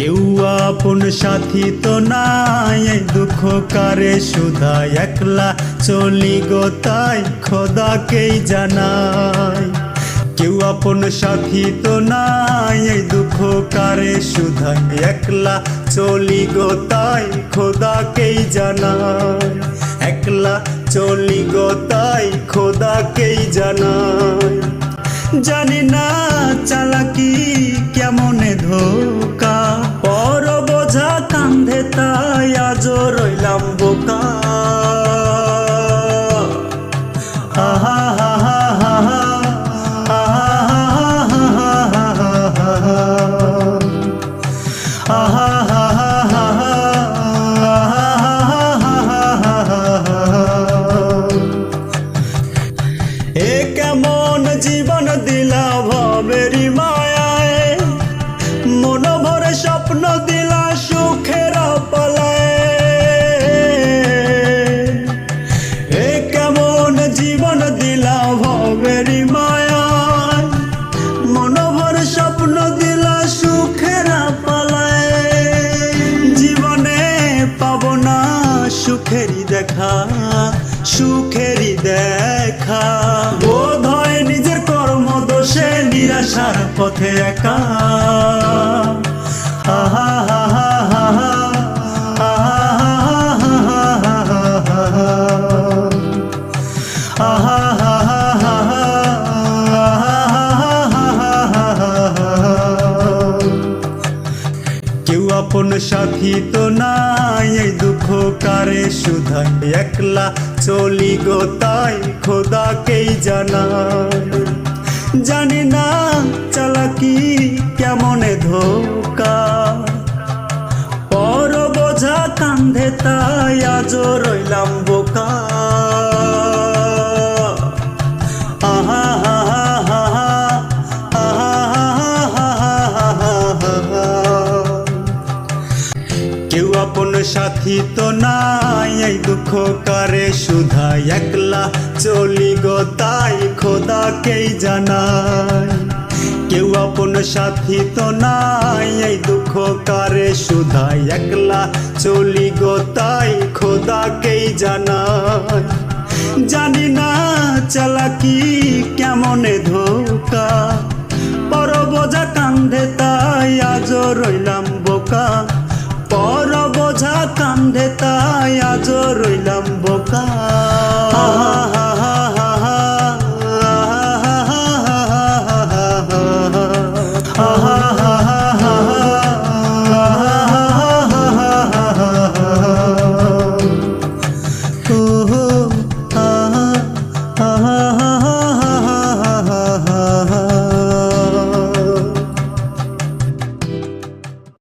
কেউ আপন সাথী তো নাই, এই দুঃখ কারে সুধা একলা চলি গো তাই খোদাকেই জানাই। কেউ আপন সাথী তো নাই, এই দুঃখ কারে সুধা একলা চলি গো তাই খোদাকেই জানাই। একলা চলি গো তাই খোদাকেই জানাই। জানি না চালাকি কেমনে ধোকা, পর বোঝা কান্ধে তাই আজও রইলাম বোকা। আহা হা হা হা হা, আহা হা হা হা হা, আহা হা হা হা হা। এ কেমন জীবন দিলা ভবেরি মায়ায়, মন ভরে স্বপ্ন দিলা সুখের পালায়। এ কেমন জীবন দিলা ভবেরি মায়ায়, মন ভরে স্বপ্ন দিলা সুখের পালায়। জীবনে পাব না সুখেরই দেখা, সুখেরই দেখা। বোধ হয় নিজের কর্ম দোষে নিরাশার পথে একা। আহা হা হা হা হা, আহা হা হা হা হা, আহা হা হা হা হা, আহা হা হা হা। কেউ আপন সাথী তো নাই, এই দুঃখ কারে শুধাই একলা চলি গো তাই খোদাকেই জানাই। জানি না চালাকি কেমনে ধোকা, পর বোঝা কান্ধে তাই আজও রইলাম বোকা। আহা হা হা হা হা, আহা হা হা হা হা। কেউ আপন সাথী তো নাই, এই দুঃখ কারে শুধা একলা চলি গো তাই খোদাকেই জানাই। কেউ আপন সাথী তো নাই, এই দুঃখ কারে শুধা একলা চলি গো তাই খোদাকেই জানাই। জানি না চালাকি কেমনে ধোকা, পর বোঝা কান্ধে তাই আজও রইলাম বোকা। পর বোঝা কান্ধে তাই আজও রইলাম বোকা। আহা হা হা।